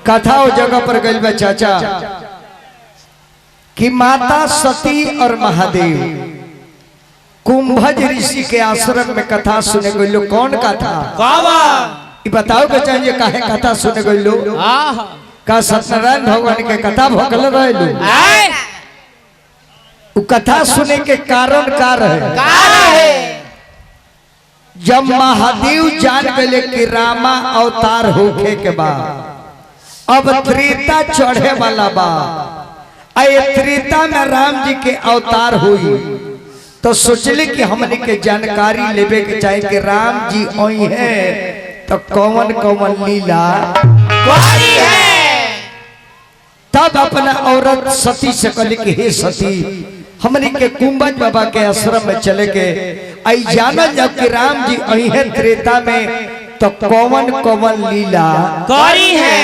कथा वो जगह पर गई बा चाचा कि माता सती और महादेव कुंभज ऋषि के आश्रम में कथा सुने गए लोग। कौन कथा बताओ के चाहिए काहे कथा सुने गए लोग? का सत्यनारायण भगवान के कथा भोगल रहे लोग। कथा सुने के कारण का रहे जब महादेव जान गए कि रामा अवतार होखे के बाद अब त्रेता चढ़े वाला बा, त्रेता में राम जी के अवतार हुई तो सोचले कि हमने के जानकारी लेवे के चाहे कि राम जी आई है तो कौन कौन लीला करी है। तब अपना औरत सती से कहली कि हे सती हमने के कुंभज बाबा के आश्रम में चले गए आई जानल जब कि राम जी आई है त्रेता में तो कौन कौन लीला करी है।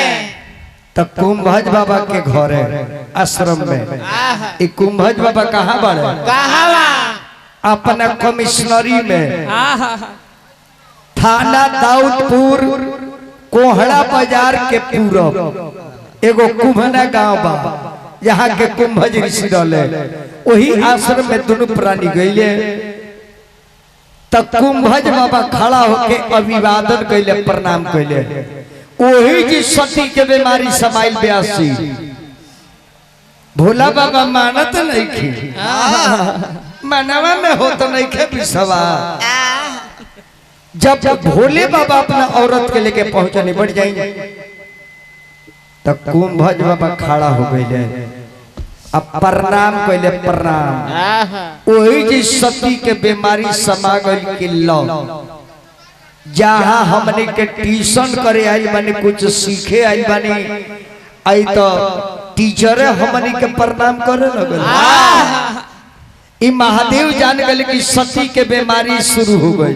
तो कुंभज बाबा के घर है आश्रम में। कुंभज बाबा कहाँ बड़े? अपना कमिश्नरी में थाना दाऊदपुर कोहड़ा बाजार के पूरब एगो कुम्भना गांव बा यहाँ के कुंभज ऋषि रहे। वही आश्रम में दोनों प्राणी गए तब कुंभज बाबा खड़ा होके अभिवादन कैले प्रणाम कैले। वही जी सती के बीमारी समाइल 82 भोला बाबा मानत नहीं खे मनवा में हो तो नहीं खे विश्वा। जब भोले बाबा अपना औरत के लेके पहुंचने बढ़ जाएंगे तब कुंभज बाबा खड़ा हो गए अब प्रणाम कैले प्रणाम। वही जी सती के बीमारी समा गई कि लो जहाँ हमने के ट्यूशन करे आई बने कुछ सीखे आई बने आई तो टीचर हमने के प्रणाम करे लगल। महादेव जान गए कि सती के बीमारी शुरू हो गई।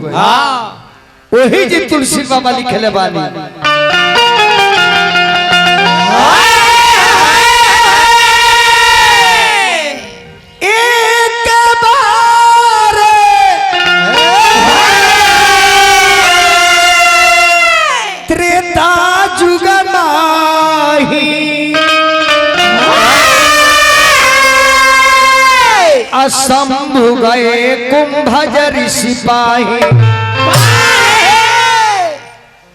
वही जी तुलसी बाबा लिखले बानी शंभु गए कुंभज ऋषि पाही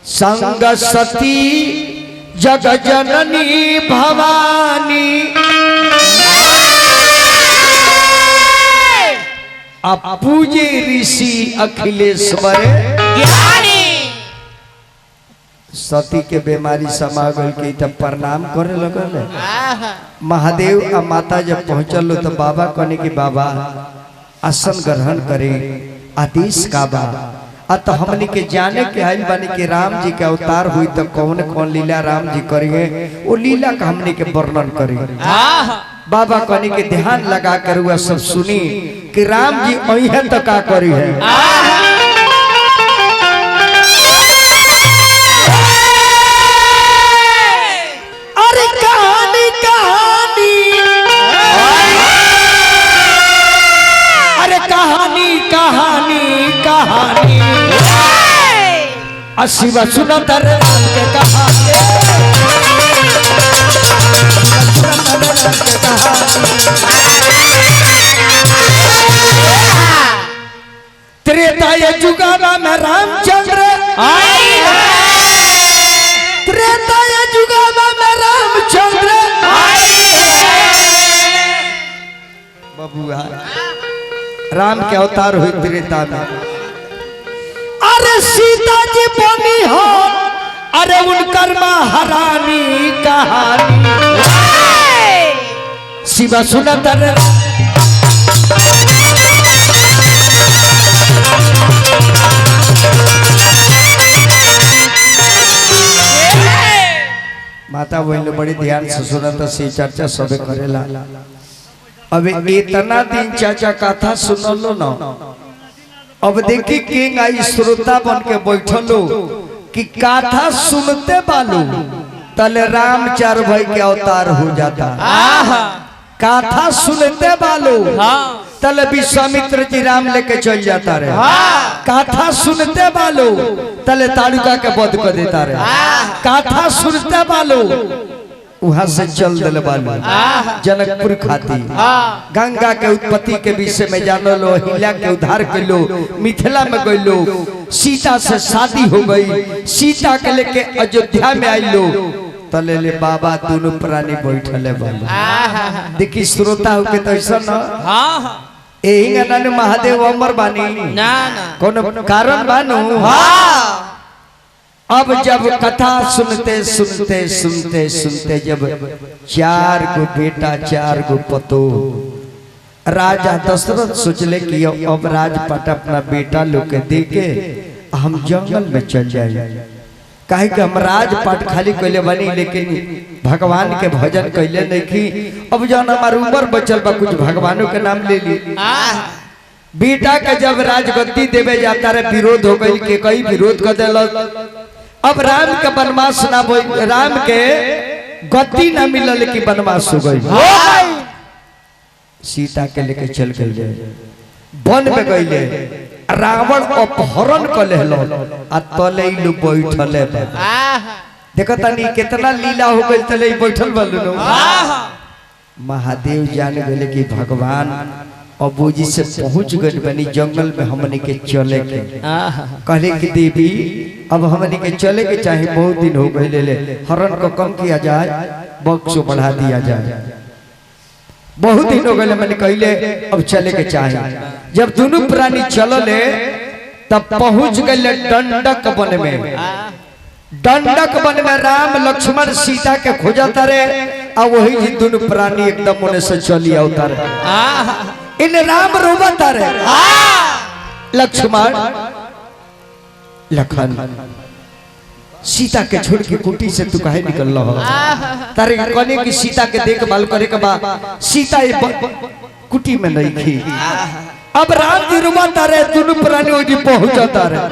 संग सती जग जननी भवानी पूजे ऋषि अखिलेश्वर ज्ञानी। सती के बीमारी समा गई के तब प्रणाम करे लगल। महादेव और माता जब पहुंचल तो बाबा कहने की बाबा आसन ग्रहण करे आदेश का बा। तो हमने के जाने के आइल बानी कि राम जी के अवतार हुई तो कौन कौन लीला राम जी करिए वो लीला का हमने के वर्णन करिए। बाबा कहने के ध्यान लगा कर हुआ सब सुनी कि राम जी आई है तो का करी है। शिवा सुना तर के कहानी त्रेता युगाना में रामचंद्र त्रेता युगाना में रामचंद्र बबुआ राम के अवतार हुई त्रेता में। अरे सीता जी बनी हो अरे उनकर महारानी कहानी शिवा सुनत माता बहन बड़ी ध्यान से सुनत से चर्चा सबे करेला। अब इतना दिन चाचा कथा सुनलो ना अब देखी किंग आई श्रोता बन के बैठलो कि कथा सुनते बालू तले राम चार भाई के अवतार हो जाता। कथा सुनते बालू तले विश्वामित्र जी राम लेके चल जाता रहे। कथा सुनते बालो तले ताड़ुका के वध कर देता रहे। कथा सुनते बालो वहां से चल दिल बालो जनकपुर खाती गंगा के उत्पत्ति के विषय में जानो लो, हिला के उद्धार कर लो, मिथिला में गई लो, सीता से शादी हो गई, सीता के लेके अयोध्या में आई लो तले ले बाबा दोनों प्राणी बैठले बाबा। देखी श्रोता हो के तो ऐसा ना यही गाना महादेव अमर बानी ना कोनो कारण बानू। अब जब कथा सुनते सुनते सुनते सुनते जब 4 गो बेटा 4 गो पतो राजा दशरथ सोचले कि अब राजपाट अपना बेटा लोग के दे के हम जंगल में चल जाए। कहे कि हम राजपाट खाली कैले बनी लेकिन भगवान के भजन कैले नहीं की। अब जौन हमार उम्र बचल बा कुछ भगवानों के नाम ले ली। बेटा के जब राजगद्दी देवे जाता रहे विरोध हो गई के कई विरोध कर दिल। अब राम के वनवास ना राम के गद्दी ना मिलल की वनवास हो गई। सीता के लेके चल गए वन में गईले रावण अपहरण कर लेलो आ तले लोग बैठले देखो तनी कितना लीला हो गई तले बैठल बलनो। महादेव जान गए कि भगवान अबू जी से पहुंच गए बनी जंगल में हमने के चले के। कहले कि देवी अब हमने के चले के चाहे बहुत दिन हो गए ले हरण को कम किया जाए बक्सो बढ़ा दिया जाए। बहुत दिन हो गए मैंने कहले अब चले के चाहे। जब दोनों प्राणी चलले तब पहुंच गए दंडक वन में। दंडक वन में राम लक्ष्मण सीता के खोजता रहे और वही जी दोनों प्राणी एकदम उन्हें से चली आवता रहे। इन राम रोबता रहे लक्ष्मण लखन सीता के छोड़ के कुटी से तू काहे निकल रहा तारे कने की सीता के देखभाल करे के बाद सीता कुटी में नहीं थी। अब राम जी रुमाता रहे दोनों प्राणी वही पहुंचाता रहे।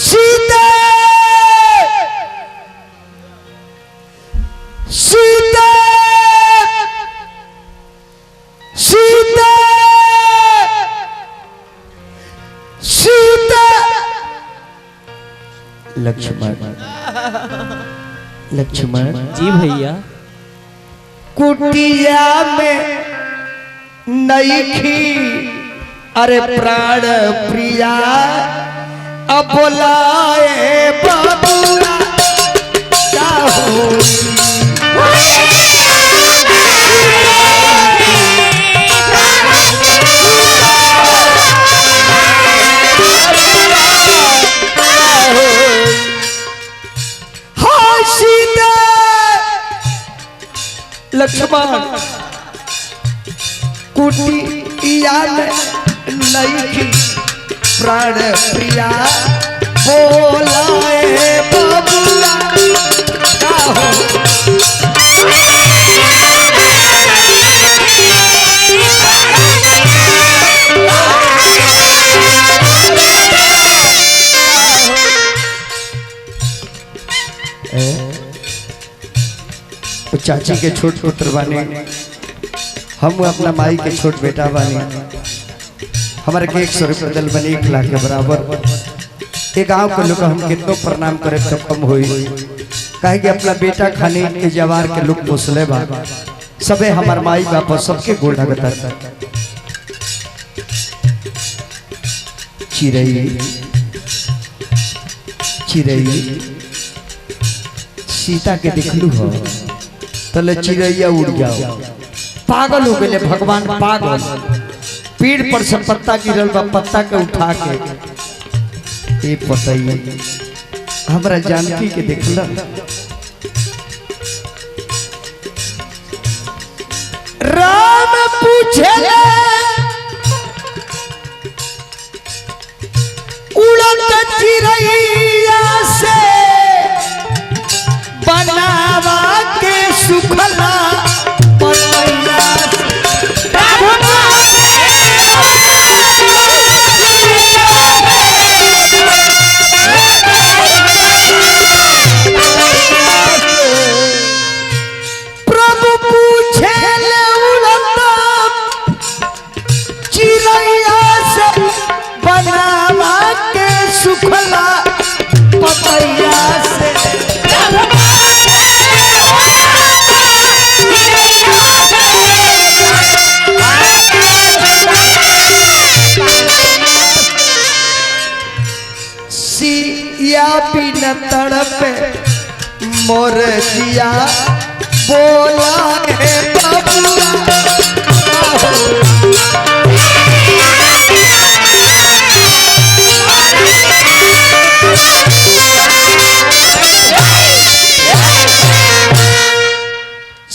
सीता सीता सीता सीता लक्ष्मण लक्ष्मण जी भैया कुटिया में नहीं थी अरे प्राण प्रिया अब बोलाए बाबूला क्या लक्ष्मण कुटिया में नहीं थी प्राण प्रिया बोलाए बाबूला क्या हो। चाची के छोट पुत्र बानी हम अपना माई के छोट बेटा बानी। हमारे के 100 रुपये दल बने 1 लाख के बराबर। एक गांव के लोग हम कितनो प्रणाम करे तो कम होई कहे कि अपना बेटा खाने के जवार के लोग पोसले बा सबे हमार माई बाप सबके गोड़ लगता। चिरई चिरई सीता के देखलू हो तले चिड़ैया उड़ जाओ पागल हो गए भगवान पागल। पेड़ पर से पत्ता गिरल बा पत्ता के उठा के पतई हमरा जानकी के देखल राम पूछे उड़त चिड़ैया से बनावा के सुखला पतैया प्रभु पूछे ले उड़ता मोर जिया बोला है बबुआ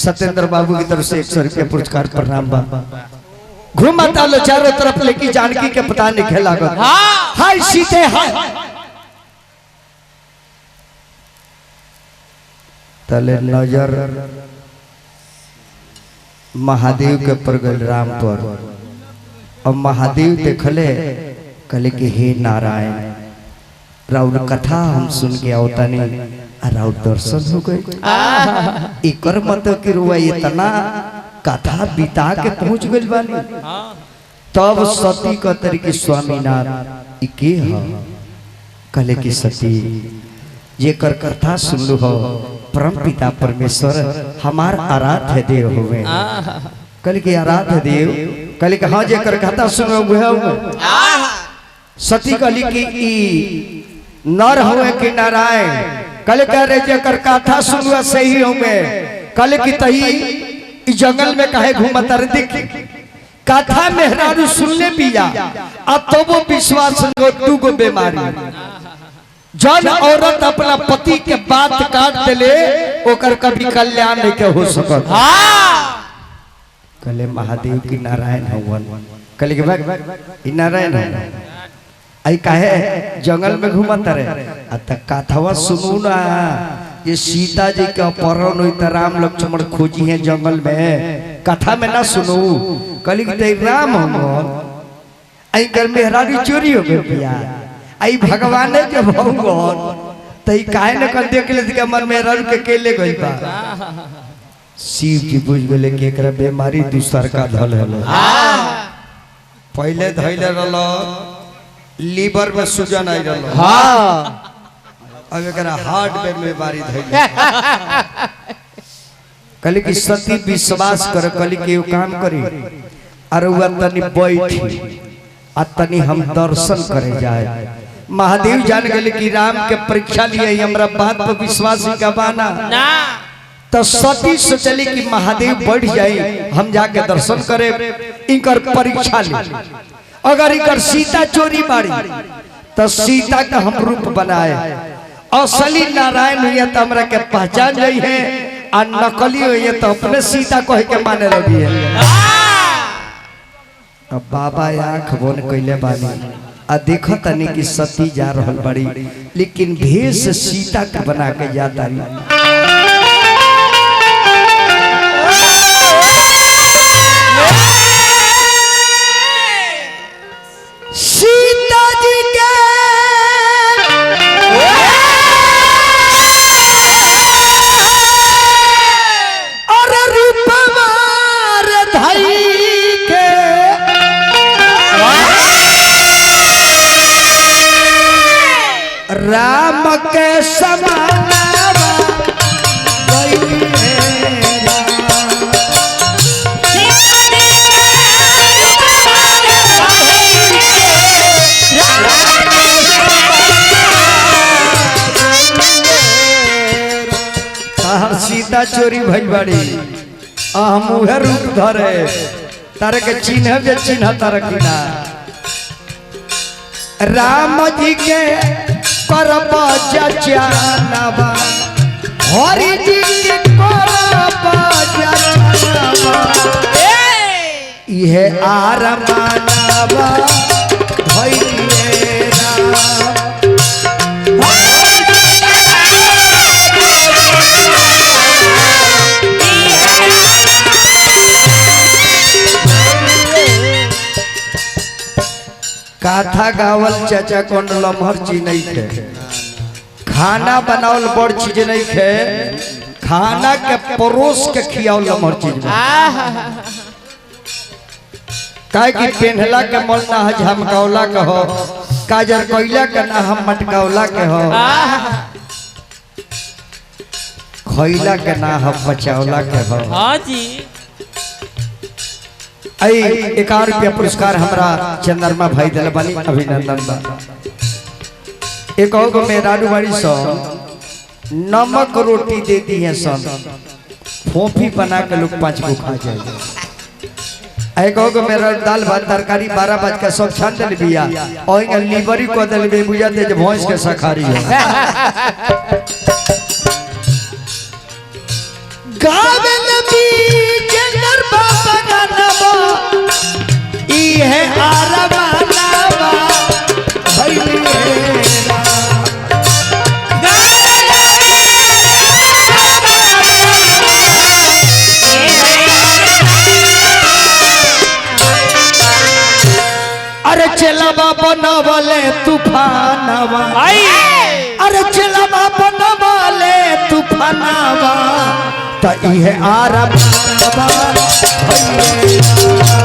सत्येंद्र बाबू की तरफ से 100 रुपया पुरस्कार प्रणाम बा। घूमता लो चारों तरफ लेकी जानकी के पता नहीं खेला हाय सीते हाय तले नजर महादेव के पर गल राम पर और महादेव देखले कहले कि हे नारायण राउर कथा हम सुन के आवतानी राउर दर्शन हो गए इकर मतलब कि रुआ इतना कथा बिता के पहुंच गइल बानी तब सती कहतरी कि स्वामीनाथ ई के ह कहले कि सती जेकर कथा सुनलु हो परम पिता परमेश्वर हमार आराध्य देव होवे कहले कि आराध्य देव कहले कि हां जेकर कथा सुनो हुए सती कहली कि ई नर होवे कि नारायण कहले कह रहे जेकर कथा सुनुआ सही होंगे कहले कि तही जंगल में काहे घूमता रे देख कथा मेहरारू सुनने पिया अब तो वो विश्वास दू गो बीमारी जन औरत अपना पति के बात काट देले ओकर कभी कल्याण नहीं के हो सकत कहले महादेव की नारायण हवन कहले कि भाई नारायण है आई काहे जंगल में घूमता रहे त कथवा सुनू ना ये सीता जी का अपहरण हुई तो राम लक्ष्मण खोजी है जंगल में कथा में ना सुनू कहली कि राम हम आई घर में हरारी चोरी हो गई पिया आई भगवान के भगवान तई काहे न कर देख ले के मन में हरारू के केले गई बा शिव जी बुझ गेले कि एकरा बीमारी दूसर का धल है पहले धइले रहलो लीवर में सूजन आई रहलो हां अब एकरा हार्ट में बीमारी धइले कहली कि सती विश्वास कर कहली कि यो काम करी अरे हुआ तनी बैठी आ तनी हम दर्शन करे जाए महादेव जान गए कि राम के परीक्षा लिए हमरा बात पर विश्वास ही का बाना ना तो सती सोचली कि महादेव बैठ जाए हम जाके दर्शन करे इनकर परीक्षा ली अगर इनकर सीता चोरी मारी तो सीता का हम रूप बनाए असली नारायण हुई तो हमरा के पहचान जाई है और नकली हुई तो अपने सीता कह के माने लगी है अब बाबा आँख बोन कैले बानी आ देखो तनी कि सती जा रहल बड़ी लेकिन भेष सीता के बना के जाता रही सीता जी के और रूपवार धई के राम के समानावा गई है सीता चोरी भइल बाड़ी हम उहे रूप धरे तारे के चिन्ह जे चिन्ह तारे किना राम जी के करब जचानवा हरि जी के करब जचानवा इहे आरमानवा भइले राम कथा गावल चाचा कौन लम्हर चीज नहीं थे खाना बनावल बड़ चीज नहीं थे खाना के परोस के खियावल लम्हर चीज काहे कि पेन्हला के मन ना झमकावला के हो काजर कोइला के ना हम मटकावला के हो खइला के ना हम बचावला के हो हां जी 1 रुपया पुरस्कार हमरा चंद्रमा भाई दिल बानी अभिनंदन बा एक और मेहरारू बाड़ी सो नमक रोटी दे दी है सब, फोफी बना के लोग 5 को खा जाएगा। कहो मेरा दाल भात तरकारी 12 बज के सब छान दिल बिया और लीवरी को दिल बे बुझाते जे भैंस के सखारी है। गावे नबी जंगर बाबा गानवा ई है आरमानवा भैलेरा। अरे चलवा बनवले तूफानवा, अरे चलवा बनवले तूफानवा त इहे आरमानवा भैलेरा।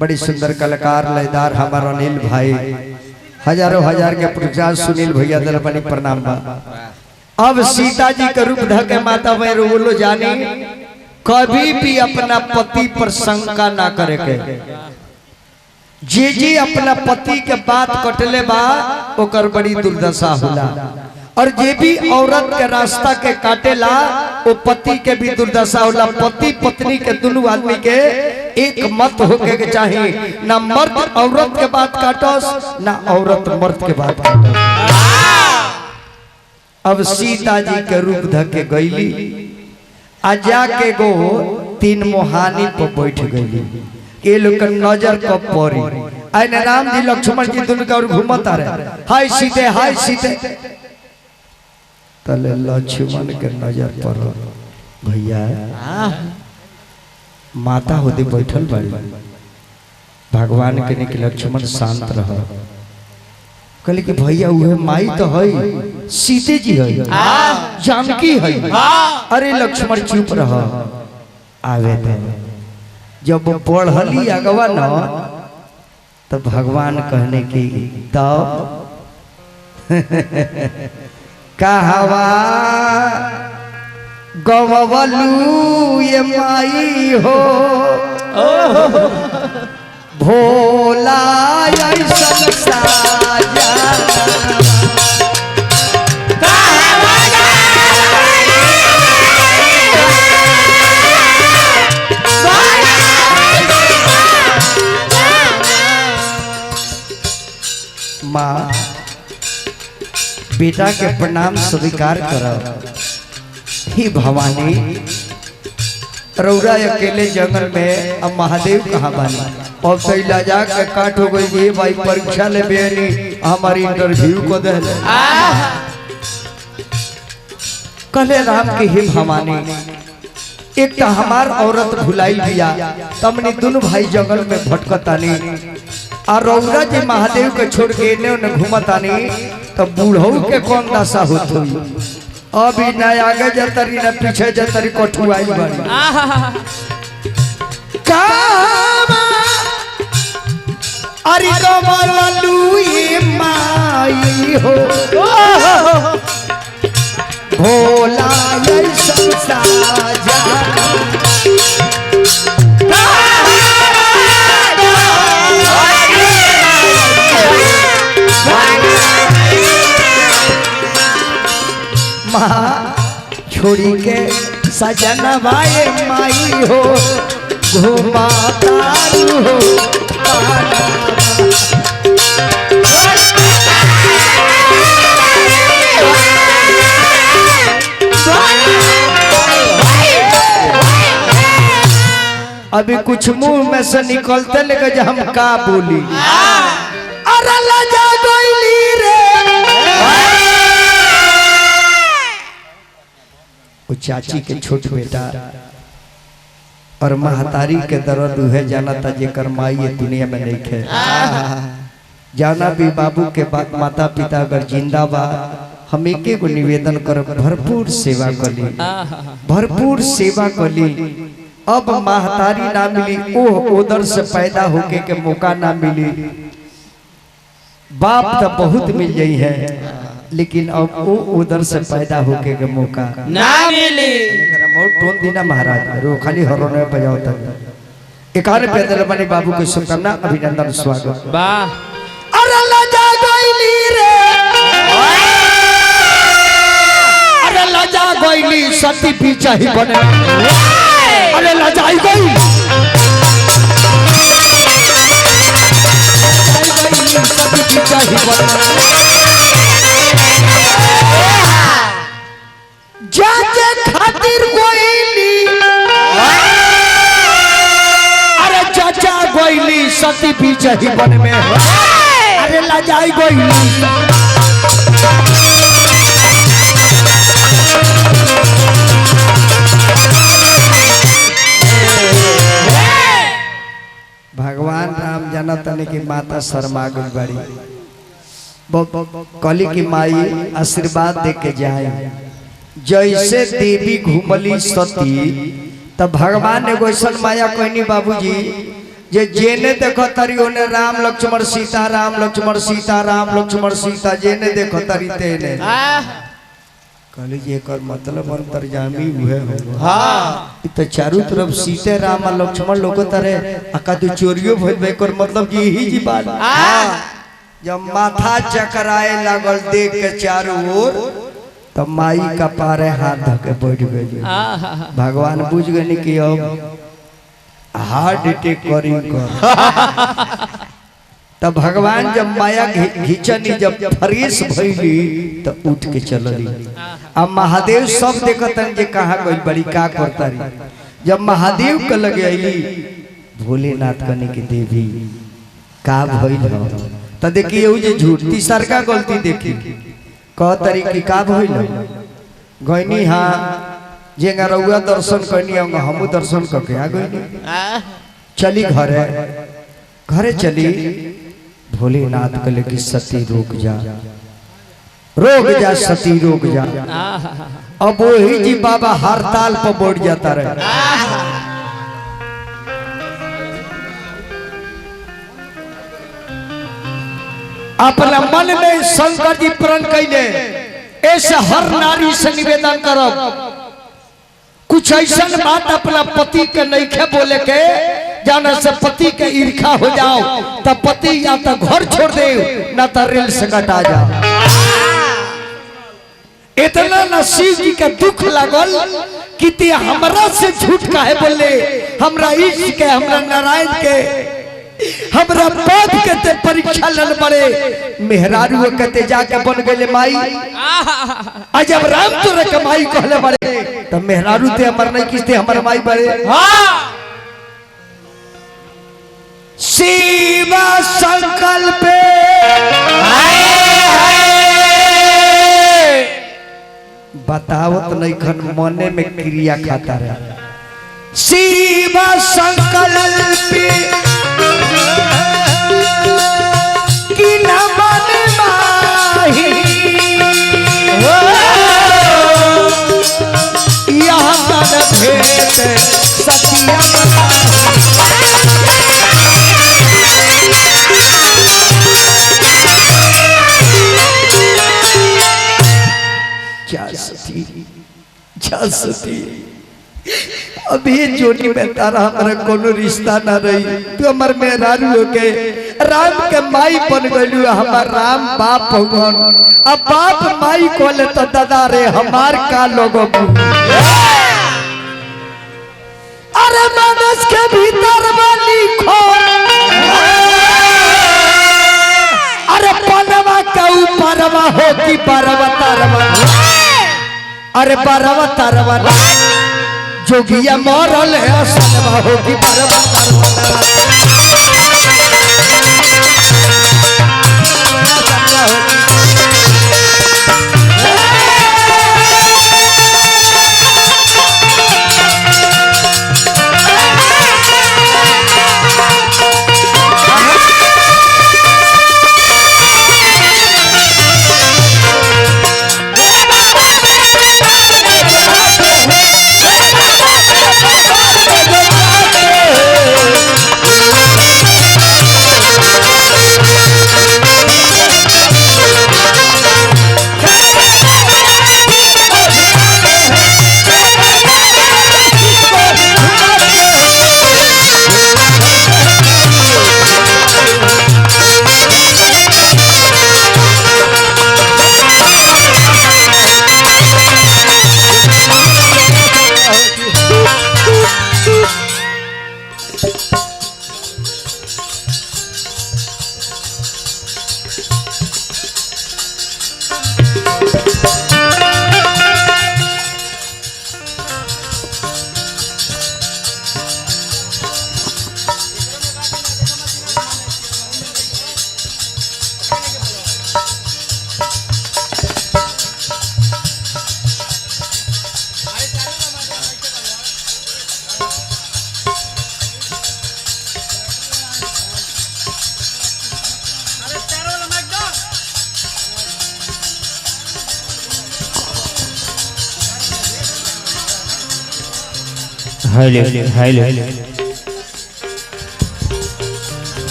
बड़ी सुंदर कलाकार लयदार हमारा अनिल भाई, हजारों हजार के पुरस्कार सुनील भैया दल बनी प्रणाम बा। अब सीता जी का रूप धके माता में रोलो जानी कभी भी अपना पति पर शंका ना करे के। जे अपना पति के बात कटले बा ओकर बड़ी दुर्दशा होला, और जे भी औरत के रास्ता के काटेला वो पति के भी दुर्दशा होला। पति पत्नी के दोनों आदमी के एक मत होके के चाहिए, ना मर्द औरत के बात काटस ना औरत मर्द के बात काटस। अब सीता जी के रूप धके गईली आ जाके गो 3 मोहानी पर बैठ गईली। के लोग नजर कब पड़ी आने राम जी लक्ष्मण जी दोनों का घूमता रहे, हाय सीते हाय सीते। तले लक्ष्मण के नजर पर भैया माता होते बैठल बड़ी, भगवान के निकल लक्ष्मण शांत रह। कहले कि भैया उहे माई तो है, सीते जी है, जानकी है। अरे लक्ष्मण चुप रह, आवे थे। जब बढ़ली अगवा न तो भगवान कहने की तब कहवा गवलू ये माई हो भोला ऐसन साजा। माँ बेटा के प्रणाम स्वीकार करो। ही भवानी रौरा अकेले जंगल में अब महादेव कहाँ बानी और कैला जाके काट हो गई ये भाई परीक्षा ले बेनी हमारी इंटरव्यू को दे। कहले राम की ही भवानी एक तो हमार औरत भुलाई लिया तमनी दोनों भाई जंगल में भटकतानी और रौरा जी महादेव के छोड़ के इन्हें घूमतानी तो बूढ़ऊ के कौन दशा होत हुई। अभी न आगे जतरी न पीछे जतरी कोठुआई बड़ी। अरे कमलू ये माई हो भोला ऐसन साजा। माँ छोड़ी के सजनवाए माई हो घुमातारू हो। अभी कुछ मुंह में से निकलते लगे जो हम का बोली। अरे लजा गोइली रे वो चाची के छोट बेटा और महतारी के दर्द उहे जाना था जेकर माई ये दुनिया में नहीं खे। जाना भी बाबू के बाद माता पिता अगर जिंदा बा हम एक को निवेदन कर भरपूर सेवा कली, भरपूर सेवा कली। अब महतारी ना मिली, ओह उधर से पैदा होके के मौका ना मिली। बाप तो बहुत मिल गई है, लेकिन अब वो उधर से पैदा होके के मौका ना मिली। टोन दीना महाराज रो खाली हरों में बजाओ तक। एकान पैदल बने बाबू को शुभकामना, अभिनंदन, स्वागत। वाह अरे लजा गईली रे, अरे लजा गईली सती पीछा ही बने, अरे लजाई गई सती पीछा ही बने। जाजे खातिर गईली, अरे चाचा गईली सती पीछा ही बने में, अरे लजाई गईली। भगवान राम जाना तने की माता शर्मा गई बड़ी, कली की माई आशीर्वाद दे के जाए। जैसे देवी घूमली सती, तब भगवान ने वैसन माया कहनी बाबूजी जे जेने देखो तरी ओने राम लक्ष्मण सीता, राम लक्ष्मण सीता, राम लक्ष्मण सीता, जेने देखो तरी तेने। कहली जी एक मतलब अंतर्यामी हुए हो। हाँ तो चारों तरफ सीते राम और लक्ष्मण लोग तरे अका तो चोरियो भइल कर मतलब कि यही जी बात। जब माथा चकराए लागल देख के चारों ओर, तो माई का पारे हाथ धके बैठ गई। भगवान बुझ गए कि अब हार्ट अटैक करी कर। तब भगवान जब माया घिचनी जब फ्रेश भइली तो उठ के चलली। अब महादेव सब देखतन जे कहाँ गई बड़ी का करतारी। जब महादेव के लगे अली भोलेनाथ कने की देवी का भइल हो, तो देखिए उ जे झूठ तीसर का गलती देखी कह तरीके का भइल गईनी। हाँ जेंगा रउआ दर्शन करनी हम दर्शन करके आ गई। चली घरे, घरे चली। भोलेनाथ कले की सती रोक जा, रोक जा सती रोक जा। अब वही जी बाबा हड़ताल पर बैठ जाता रहे। अपना मन में शंकर जी प्रण कैले, ऐसे हर नारी से निवेदन करब कुछ ऐसा बात अपना पति के नहीं बोले के जाना से पति के ईर्खा हो जाओ, तब पति या तो घर छोड़ दे ना तो रेल से कटा जाओ। इतना न शिव जी के दुख लगल कि ते हमरा से झूठ काहे बोले, हमरा ईश के, हमरा नारायण के, हमरा पाप के ते परीक्षा लल बड़े। मेहरारू कहते जाके बन गए माई। जब राम तोरे के माई कहले बड़े, तब मेहरारू ते हमर नहीं किसते हमर माई बड़े। शिव संकल्प बतावत नहीं खन मने में क्रिया खाता रहे। शिव संकल्प कि न मन माही, यहाँ तन भेद सतिया सती। अभी जोनी में तारा हमारा कोनो रिश्ता ना रही, तू हमार मेहरारू होके राम के माई बन गलू। हमार राम बाप भगवान, अब बाप माई कोले तो दादा रे हमार का लोगों को। अरे मानस के भीतर वाली खो, अरे पनवा का ऊपरवा हो कि परवा तरवा, अरे परवा तरवा जोगिया मरल है असलवा हो कि परवा तरवा।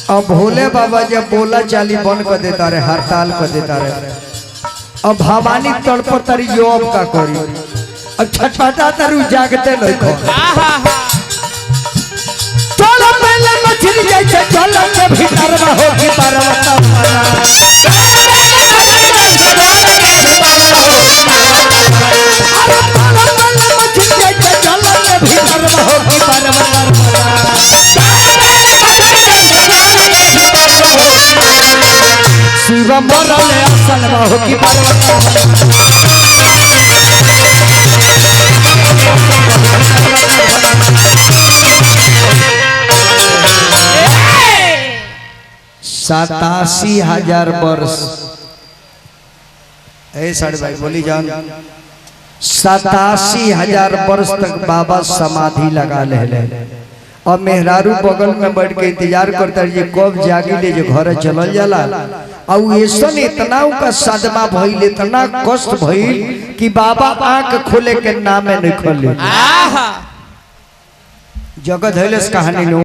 अब भोले बाबा जब बोला चाली बंद कर देता रहे, हड़ताल कर देता रहे। अब भवानी तड़प तरी जॉब का करी, अब छटपटा तरु जागते नहीं को। चलो पहले मछली जैसे चलो के भीतर में होगी पर्वत शिव मरले असल बाहु की सतासी हजार वर्ष साढ़े भाई बोली जान 87,000 वर्ष तक बाबा समाधि लगा ले और मेहरारू बगल में बैठ के इंतजार करता है कब जागी ले जो घर चल जाला। और ऐसा इतना का सदमा भइल, इतना कष्ट भइल कि बाबा आंख खोले के नाम नहीं खोले। जगत है कहानी।